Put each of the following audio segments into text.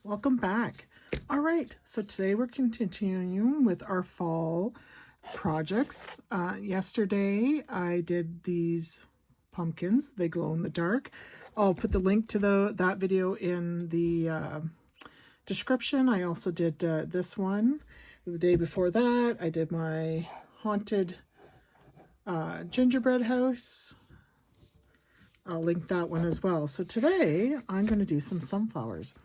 Welcome back. All right, so today we're continuing with our fall projects. Yesterday I did these pumpkins. They glow in the dark. I'll put the link to that video in the description. I also did this one. The day before that I did my haunted gingerbread house. I'll link that one as well. So today I'm going to do some sunflowers.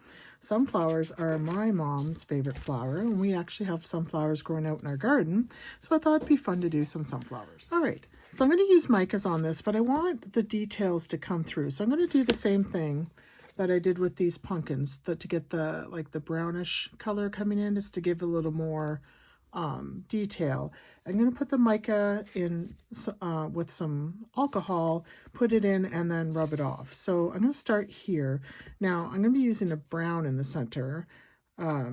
Sunflowers are my mom's favorite flower, and we actually have sunflowers growing out in our garden, so I thought it'd be fun to do some sunflowers. All right, so I'm going to use micas on this, but I want the details to come through, so I'm going to do the same thing that I did with these pumpkins, to get the the brownish color coming in, just to give a little more detail. I'm going to put the mica in with some alcohol, put it in, and then rub it off. So I'm going to start here. Now I'm going to be using a brown in the center, a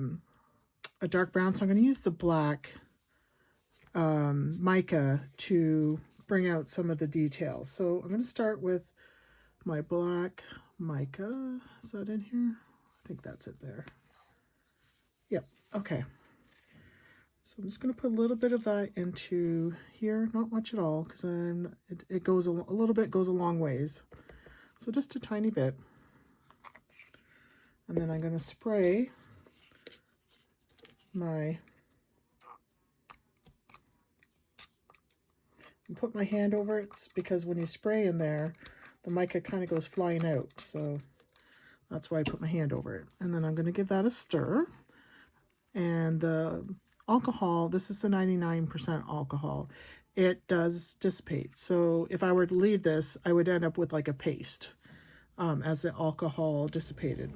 dark brown. So I'm going to use the black mica to bring out some of the details. So I'm going to start with my black mica. Is that in here? I think that's it there. Yep. Okay. So I'm just going to put a little bit of that into here, not much at all, because it goes a little bit, goes a long ways. So just a tiny bit. And then I'm going to spray and put my hand over it, because when you spray in there, the mica kind of goes flying out. So that's why I put my hand over it. And then I'm going to give that a stir. And the alcohol, this is the 99% alcohol, it does dissipate. So if I were to leave this, I would end up with like a paste as the alcohol dissipated.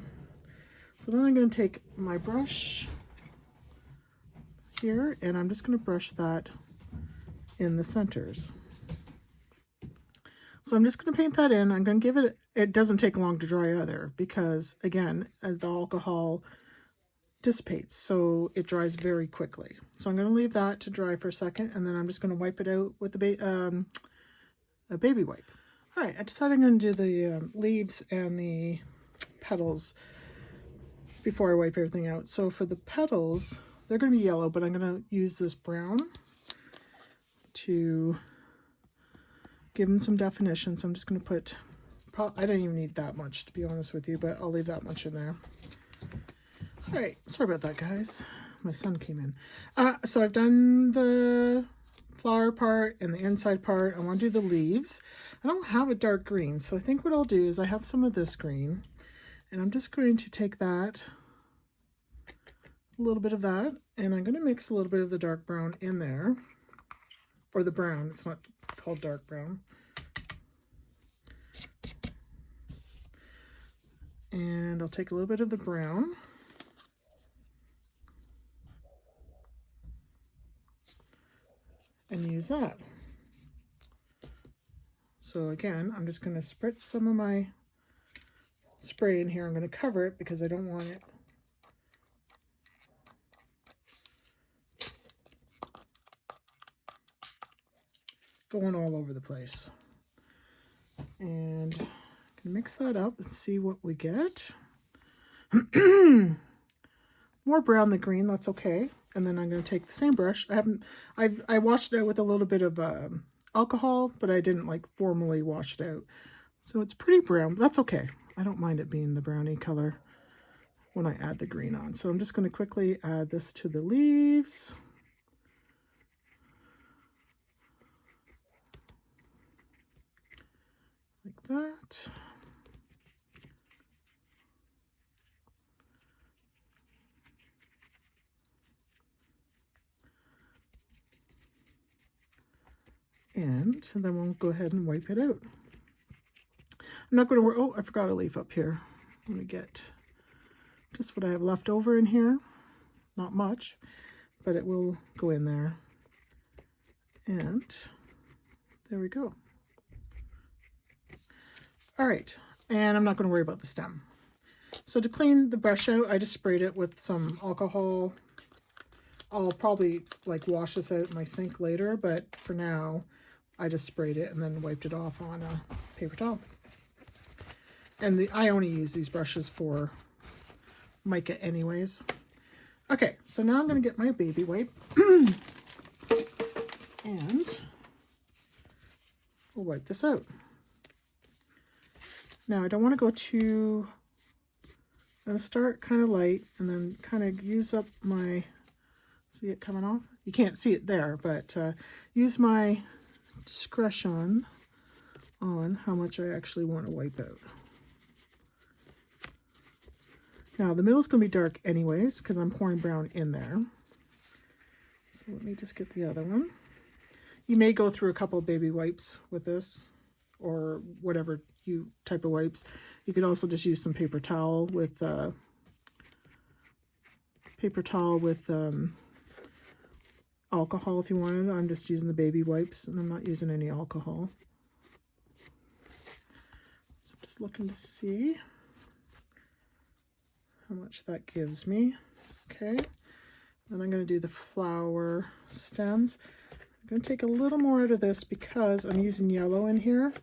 So then I'm going to take my brush here, and I'm just going to brush that in the centers. So I'm just going to paint that in. I'm going to give it, it doesn't take long to dry either, because again, as the alcohol dissipates, so it dries very quickly. So I'm going to leave that to dry for a second, and then I'm just going to wipe it out with a baby wipe. All right, I decided I'm going to do the leaves and the petals before I wipe everything out. So for the petals, they're going to be yellow, but I'm going to use this brown to give them some definition. So I'm just going to put, I don't even need that much, to be honest with you, but I'll leave that much in there. All right, sorry about that, guys. My son came in. So I've done the flower part and the inside part. I want to do the leaves. I don't have a dark green, so I think what I'll do is I have some of this green, and I'm just going to take that, a little bit of that, and I'm going to mix a little bit of the dark brown in there, or the brown. It's not called dark brown. And I'll take a little bit of the brown. And use that. So again, I'm just going to spritz some of my spray in here. I'm going to cover it because I don't want it going all over the place. And I can mix that up and see what we get. More brown than green, that's okay. And then I'm going to take the same brush. I washed it out with a little bit of alcohol, but I didn't like formally wash it out. So it's pretty brown, but that's okay. I don't mind it being the brownie color when I add the green on. So I'm just going to quickly add this to the leaves. Like that. And then we'll go ahead and wipe it out. I'm not going to worry. Oh, I forgot a leaf up here. Let me get just what I have left over in here. Not much, but it will go in there. And there we go. All right, and I'm not going to worry about the stem. So to clean the brush out, I just sprayed it with some alcohol. I'll probably like wash this out in my sink later, but for now, I just sprayed it and then wiped it off on a paper towel. And I only use these brushes for mic it anyways. Okay, so now I'm going to get my baby wipe and we'll wipe this out. Now I don't want to go too, I'm going to start kind of light and then kind of use up my, see it coming off? You can't see it there, but use my discretion on how much I actually want to wipe out. Now the middle's going to be dark anyways because I'm pouring brown in there. So let me just get the other one. You may go through a couple of baby wipes with this or whatever type of wipes. You could also just use some paper towel with alcohol if you wanted. I'm just using the baby wipes and I'm not using any alcohol. So I'm just looking to see how much that gives me. Okay, then I'm going to do the flower stems. I'm going to take a little more out of this because I'm using yellow in here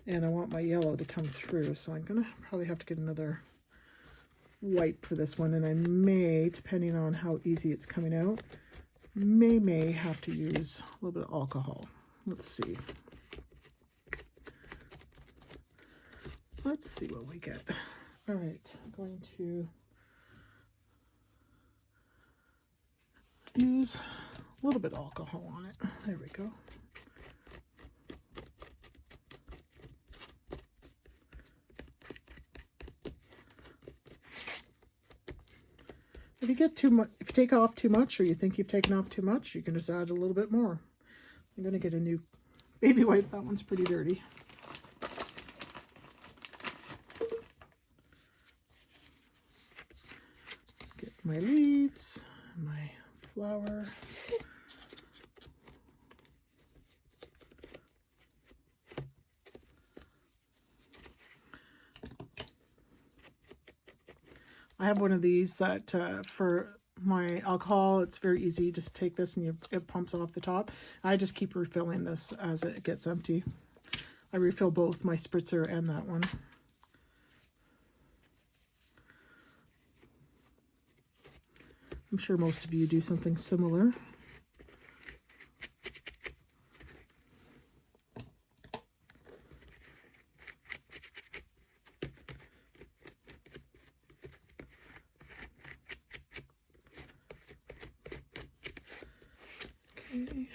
and I want my yellow to come through, so I'm going to probably have to get another wipe for this one, and I may, depending on how easy it's coming out, may have to use a little bit of alcohol. Let's see what we get. All right, I'm going to use a little bit of alcohol on it. There we go. If you get too much, if you take off too much or you think you've taken off too much, you can just add a little bit more. I'm going to get a new baby wipe. That one's pretty dirty. Get my leaves, my flower. I have one of these that for my alcohol, it's very easy. Just take this and it pumps off the top. I just keep refilling this as it gets empty. I refill both my spritzer and that one. I'm sure most of you do something similar. Okay.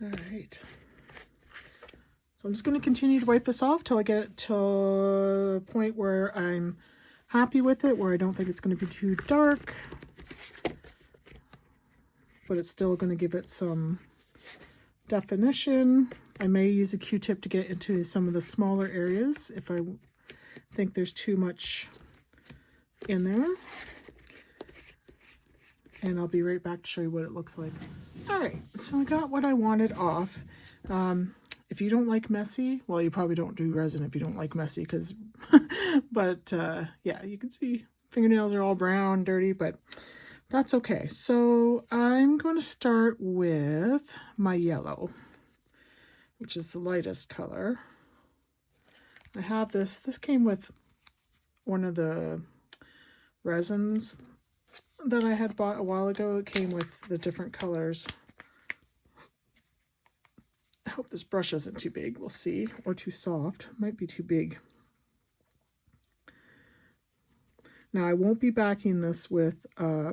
All right. So I'm just going to continue to wipe this off till I get to a point where I'm happy with it, where I don't think it's going to be too dark, but it's still going to give it some definition. I may use a Q-tip to get into some of the smaller areas if I think there's too much in there. And I'll be right back to show you what it looks like. All right, so I got what I wanted off. If you don't like messy, well, you probably don't do resin if you don't like messy, because, but yeah, you can see fingernails are all brown, dirty, but that's okay. So I'm going to start with my yellow, which is the lightest color. I have this came with one of the resins that I had bought a while ago. It came with the different colors. I hope this brush isn't too big, we'll see, or too soft. Might be too big. Now I won't be backing this with, I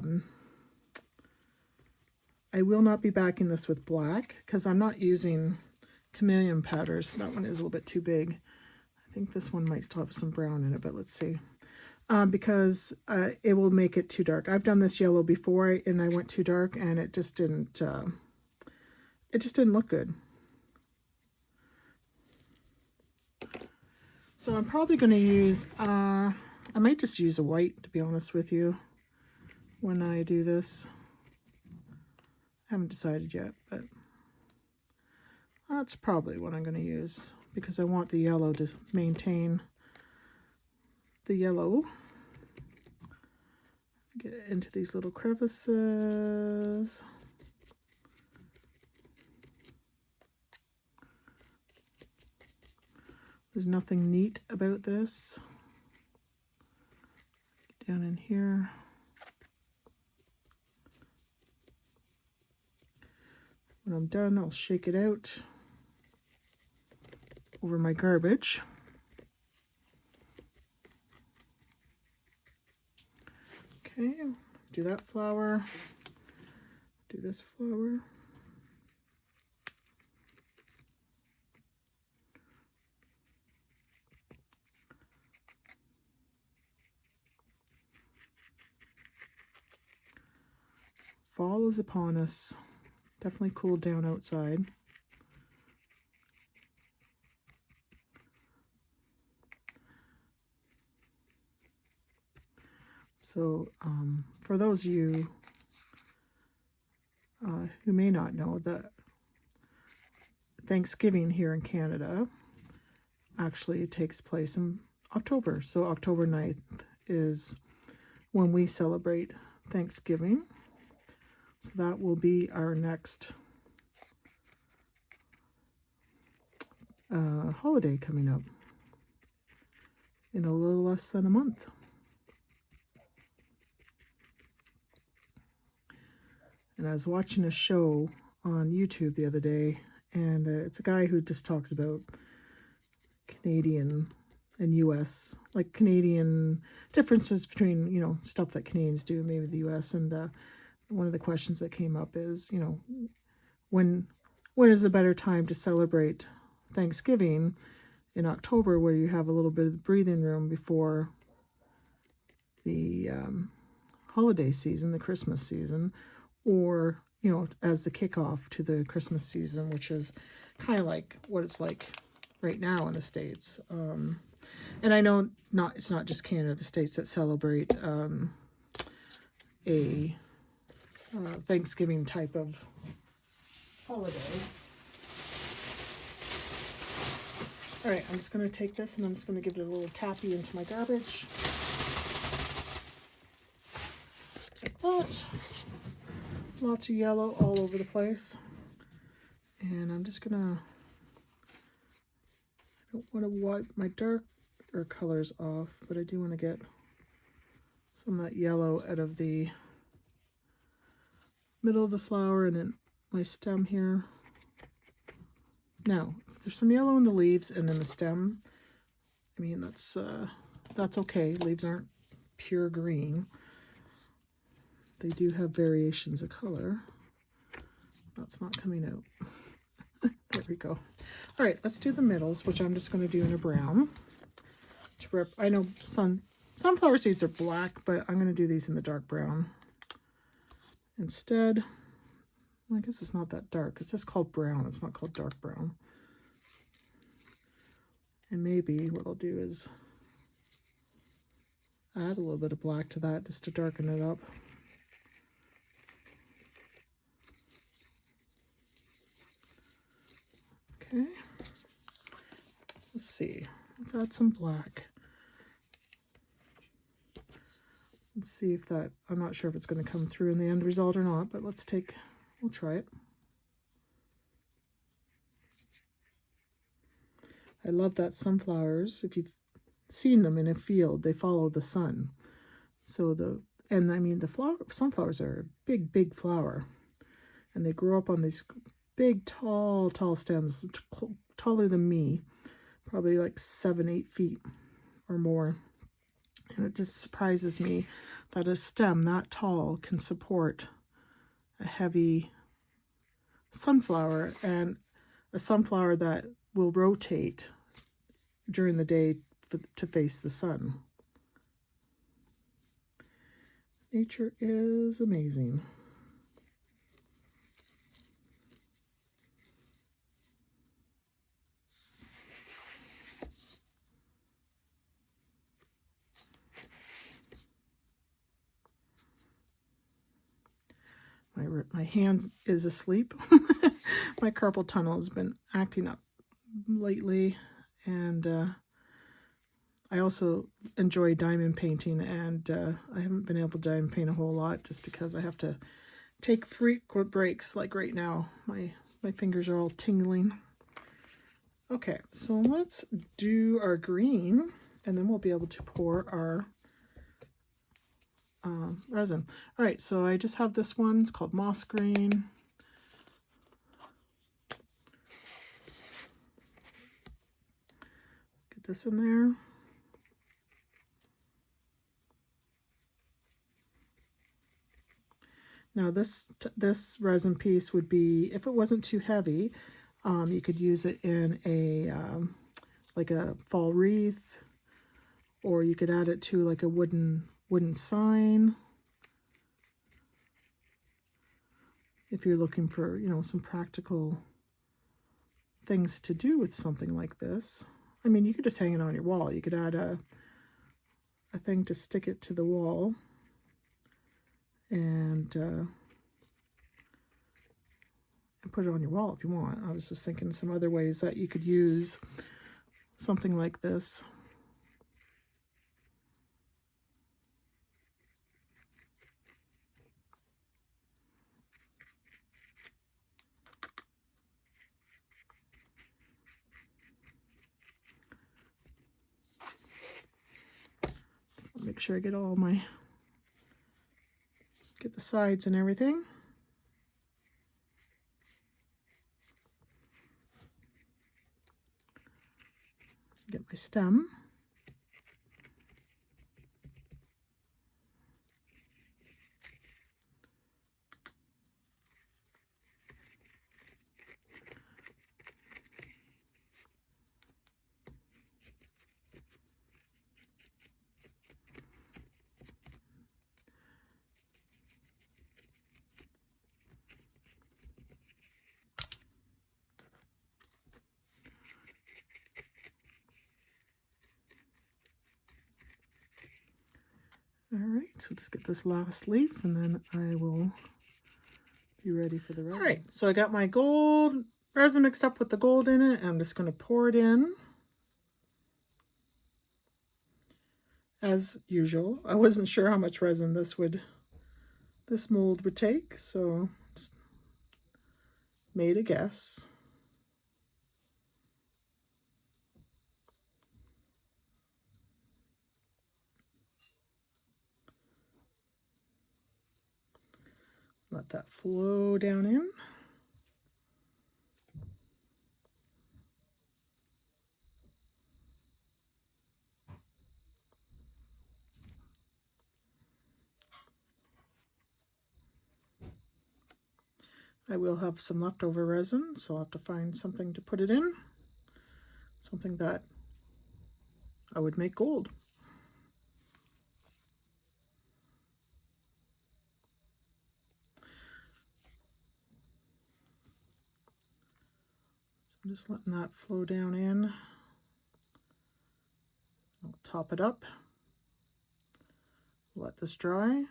will not be backing this with black because I'm not using chameleon powders. That one is a little bit too big. I think this one might still have some brown in it, but let's see. Because it will make it too dark. I've done this yellow before and I went too dark and it just didn't look good. So I'm probably going to use, I might just use a white, to be honest with you, when I do this. I haven't decided yet, but that's probably what I'm going to use because I want the yellow to maintain the yellow. Get into these little crevices. There's nothing neat about this. down in here. When I'm done, I'll shake it out over my garbage. Okay, do that flower, do this flower. Fall is upon us. Definitely cooled down outside. So for those of you who may not know, that Thanksgiving here in Canada actually takes place in October. So October 9th is when we celebrate Thanksgiving. So that will be our next holiday coming up in a little less than a month. And I was watching a show on YouTube the other day, and it's a guy who just talks about Canadian and US, like Canadian differences between, you know, stuff that Canadians do, maybe the US. And one of the questions that came up is, you know, when is a better time to celebrate Thanksgiving in October, where you have a little bit of breathing room before the holiday season, the Christmas season, or, you know, as the kickoff to the Christmas season, which is kind of like what it's like right now in the States. And I know it's not just Canada, the States that celebrate a Thanksgiving type of holiday. All right, I'm just going to take this and I'm just going to give it a little tappy into my garbage. Like that. Lots of yellow all over the place. And I'm just gonna, I don't want to wipe my darker colors off, but I do want to get some of that yellow out of the middle of the flower and in my stem here. Now, if there's some yellow in the leaves and in the stem, I mean, that's okay. Leaves aren't pure green. They do have variations of color. That's not coming out. There we go. All right, let's do the middles, which I'm just going to do in a brown. I know sunflower seeds are black, but I'm going to do these in the dark brown instead. I guess it's not that dark. It's just called brown. It's not called dark brown. And maybe what I'll do is add a little bit of black to that just to darken it up. Okay, let's see, let's add some black. Let's see if that, I'm not sure if it's going to come through in the end result or not, but we'll try it. I love that sunflowers, if you've seen them in a field, they follow the sun. So I mean, the sunflowers are a big, big flower, and they grow up on these big, tall stems, taller than me, probably like 7-8 feet or more. And it just surprises me that a stem that tall can support a heavy sunflower, and a sunflower that will rotate during the day to face the sun. Nature is amazing. My hand is asleep. My carpal tunnel has been acting up lately, and I also enjoy diamond painting, and I haven't been able to diamond paint a whole lot just because I have to take frequent breaks. Like right now, my fingers are all tingling. Okay, so let's do our green, and then we'll be able to pour our resin. All right, so I just have this one. It's called Moss Green. Get this in there. Now this resin piece would be, if it wasn't too heavy, you could use it in a like a fall wreath, or you could add it to like a wooden sign. If you're looking for, you know, some practical things to do with something like this. I mean, you could just hang it on your wall. You could add a thing to stick it to the wall, and put it on your wall if you want. I was just thinking some other ways that you could use something like this. Just want to make sure I get get the sides and everything. Get my stem. All right, so just get this last leaf and then I will be ready for the resin. All right, so I got my gold resin mixed up with the gold in it, and I'm just going to pour it in. As usual, I wasn't sure how much resin this mold would take, so just made a guess. Let that flow down in. I will have some leftover resin, so I'll have to find something to put it in. Something that I would make gold. I'm just letting that flow down in. I'll top it up. Let this dry.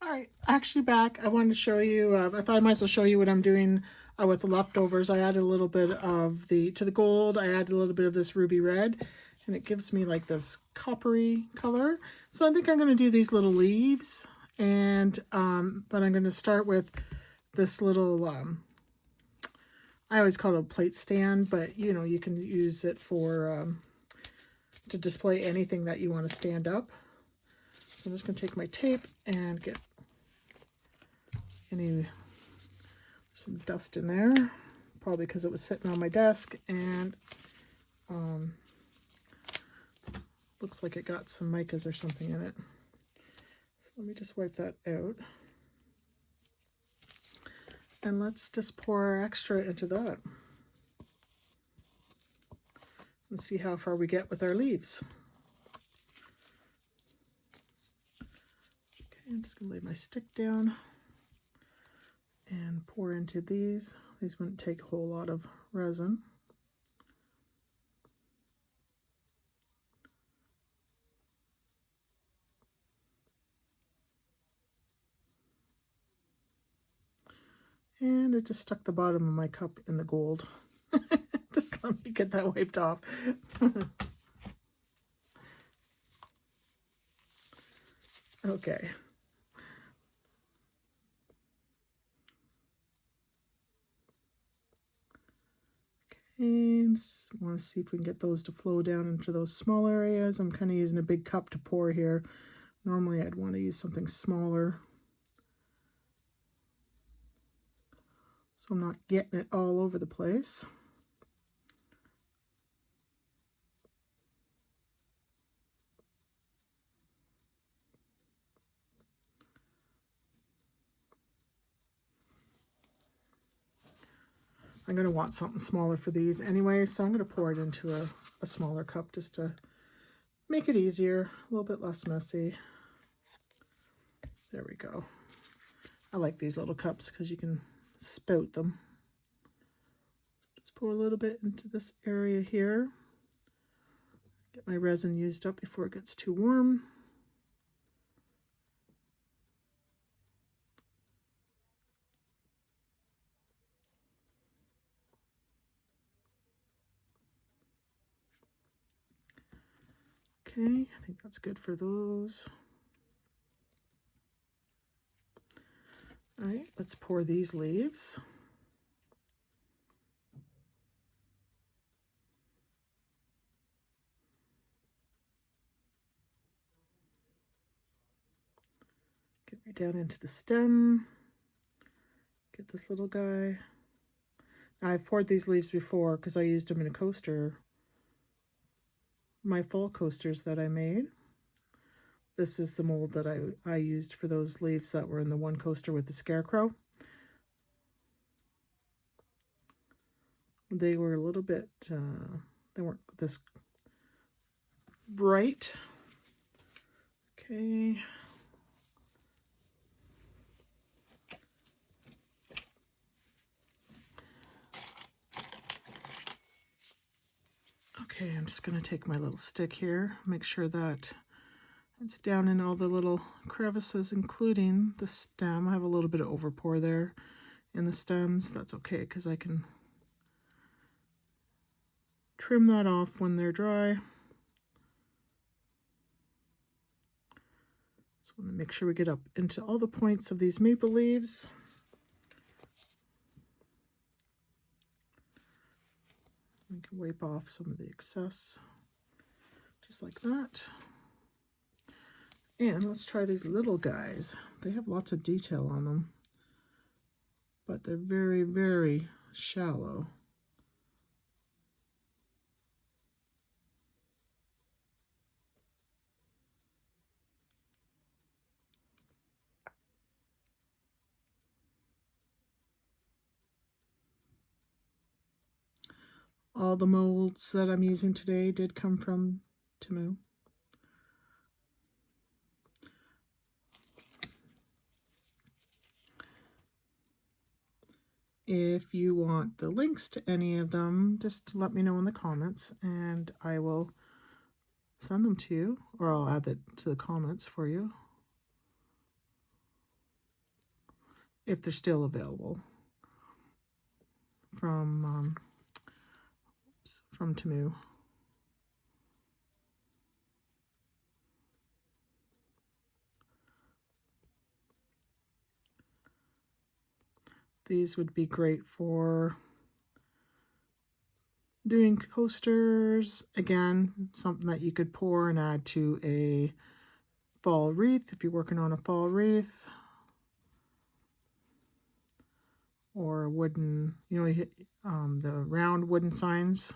All right, actually back, I wanted to show you, I thought I might as well show you what I'm doing with the leftovers. I added a little bit of to the gold, I added a little bit of this ruby red, and it gives me like this coppery color. So I think I'm going to do these little leaves, and but I'm going to start with this little, I always call it a plate stand, but you know, you can use it for, to display anything that you want to stand up. So I'm just going to take my tape and get some dust in there, probably because it was sitting on my desk, and looks like it got some micas or something in it. So let me just wipe that out. And let's just pour extra into that and see how far we get with our leaves. Okay, I'm just going to lay my stick down and pour into these. These wouldn't take a whole lot of resin. And I just stuck the bottom of my cup in the gold. Just let me get that wiped off. Okay. And want to see if we can get those to flow down into those small areas. I'm kind of using a big cup to pour here. Normally I'd want to use something smaller, so I'm not getting it all over the place. I'm going to want something smaller for these anyway, so I'm going to pour it into a smaller cup just to make it easier, a little bit less messy. There we go. I like these little cups because you can spout them. So just pour a little bit into this area here. Get my resin used up before it gets too warm. Okay, I think that's good for those. All right, let's pour these leaves. Get right down into the stem. Get this little guy. Now, I've poured these leaves before because I used them in a coaster, my fall coasters that I made. This is the mold that I used for those leaves that were in the one coaster with the scarecrow. They were a little bit, they weren't this bright. Okay. Okay, I'm just going to take my little stick here, make sure that it's down in all the little crevices, including the stem. I have a little bit of overpour there in the stems. That's okay because I can trim that off when they're dry. Just want to make sure we get up into all the points of these maple leaves. We can wipe off some of the excess, just like that. And let's try these little guys. They have lots of detail on them, but they're very, very shallow. All the molds that I'm using today did come from Temu. If you want the links to any of them, just let me know in the comments and I will send them to you, or I'll add it to the comments for you if they're still available from Temu. These would be great for doing coasters. Again, something that you could pour and add to a fall wreath if you're working on a fall wreath. Or a wooden, you know, the round wooden signs.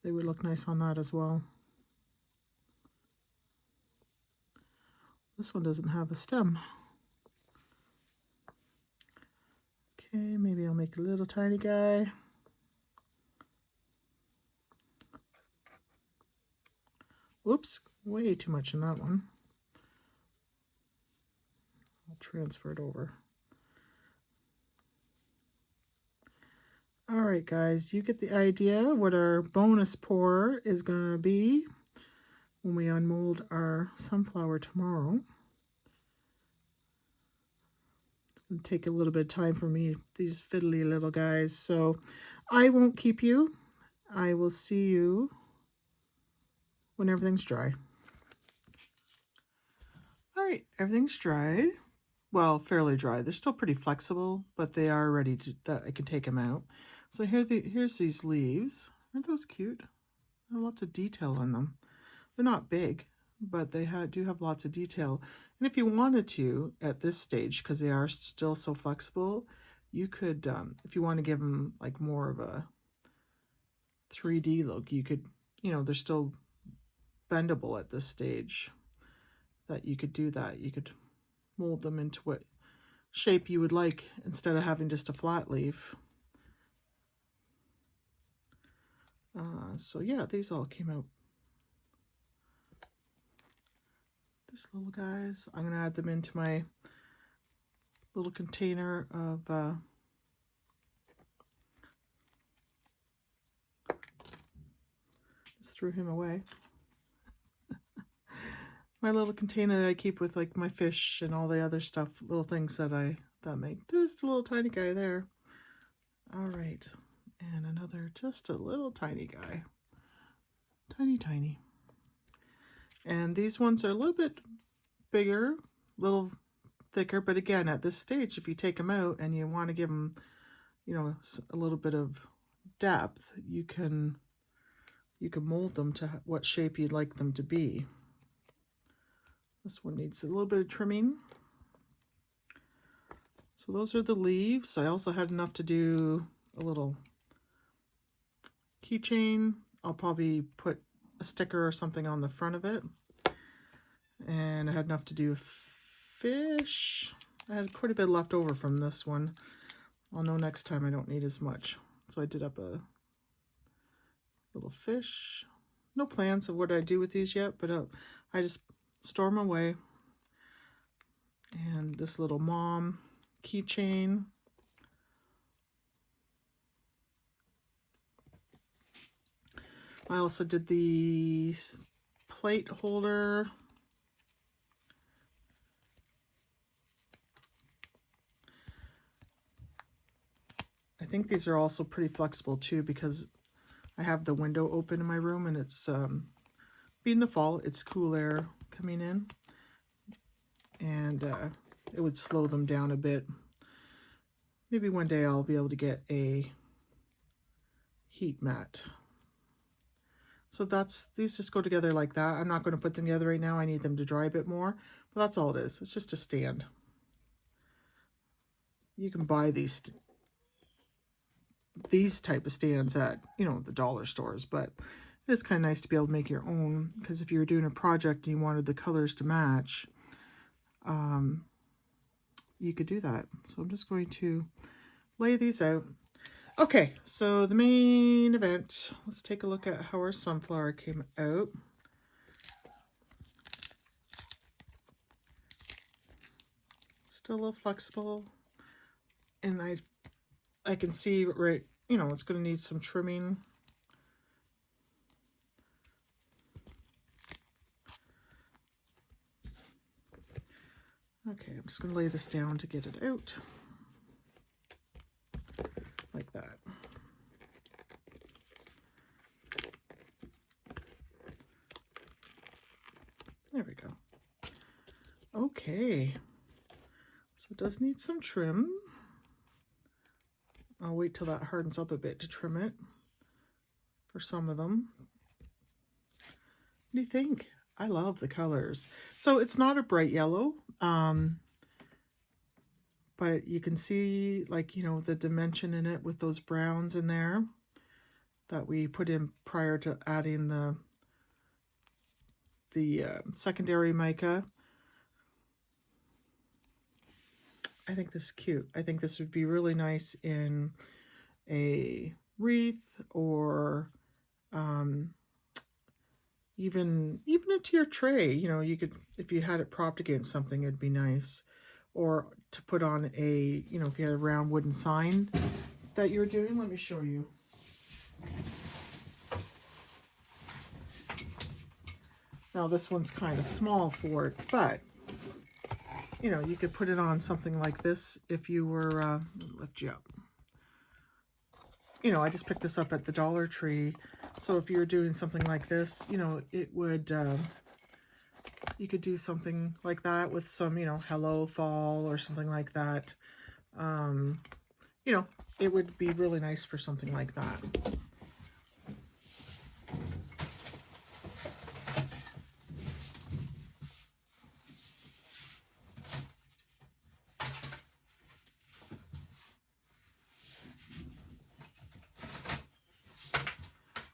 They would look nice on that as well. This one doesn't have a stem. Okay, maybe I'll make a little tiny guy. Whoops, way too much in that one. I'll transfer it over. All right, guys, you get the idea what our bonus pour is going to be when we unmold our sunflower tomorrow. It's going to take a little bit of time for me, these fiddly little guys, so I won't keep you. I will see you when everything's dry. right, everything's dried. Well, fairly dry. They're still pretty flexible, but they are ready to, that I can take them out. So here's these leaves. Aren't those cute? There are lots of detail on them. They're not big, but they do have lots of detail. And if you wanted to, at this stage, because they are still so flexible, you could, if you want to give them like more of a 3D look, you could, they're still bendable at this stage, that you could do that. You could mold them into what shape you would like instead of having just a flat leaf. So yeah, these all came out. These little guys, I'm going to add them into my little container of just threw him away. My little container that I keep with like my fish and all the other stuff, little things that make just a little tiny guy there. All right, and another, just a little tiny guy, tiny. And these ones are a little bit bigger, a little thicker, but again, at this stage, if you take them out and you want to give them, a little bit of depth, you can mold them to what shape you'd like them to be. This one needs a little bit of trimming. So those are the leaves. I also had enough to do a little keychain. I'll probably put a sticker or something on the front of it. And I had enough to do a fish. I had quite a bit left over from this one. I'll know next time I don't need as much. So I did up a little fish. No plans of what I do with these yet, but I just store them away. And this little mom keychain. I also did the plate holder. I think these are also pretty flexible too, because I have the window open in my room, and it's being the fall, it's cool air coming in, and it would slow them down a bit. Maybe one day I'll be able to get a heat mat. So these just go together like that. I'm not going to put them together right now. I need them to dry a bit more, but that's all it is. It's just a stand. You can buy these type of stands at, the dollar stores, but it is kind of nice to be able to make your own, because if you were doing a project and you wanted the colors to match, you could do that. So I'm just going to lay these out. Okay, so the main event, let's take a look at how our sunflower came out. Still a little flexible, and I can see right, it's going to need some trimming. Okay, I'm just going to lay this down to get it out. Like that. There we go. Okay. So it does need some trim. I'll wait till that hardens up a bit to trim it for some of them. What do you think? I love the colors. So it's not a bright yellow, but you can see, like, the dimension in it with those browns in there that we put in prior to adding the secondary mica. I think this is cute. I think this would be really nice in a wreath, or even into your tray. You could, if you had it propped against something, it'd be nice. Or to put on a, if you had a round wooden sign that you're doing. Let me show you. Now this one's kind of small for it, but you could put it on something like this if you were, lift you up. I just picked this up at the Dollar Tree. So if you're doing something like this, it would, you could do something like that with some, you know, hello fall or something like that. You know, it would be really nice for something like that.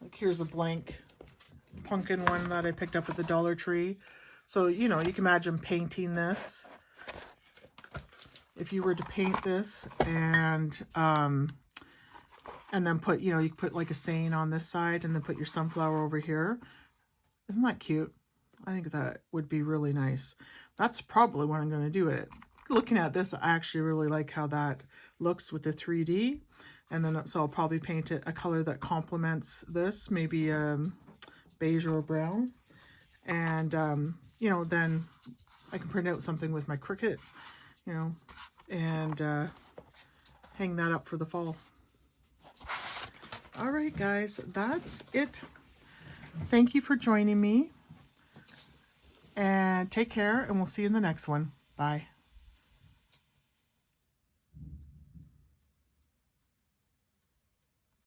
Like here's a blank pumpkin one that I picked up at the Dollar Tree. So, you know, you can imagine painting this. If you were to paint this and then put, you know, you could put like a saying on this side and then put your sunflower over here. Isn't that cute? I think that would be really nice. That's probably what I'm going to do it. Looking at this, I actually really like how that looks with the 3D. And then, so I'll probably paint it a color that complements this, maybe beige or brown. And, you know, then I can print out something with my Cricut, you know, and hang that up for the fall. All right, guys, that's it. Thank you for joining me. And take care, and we'll see you in the next one. Bye.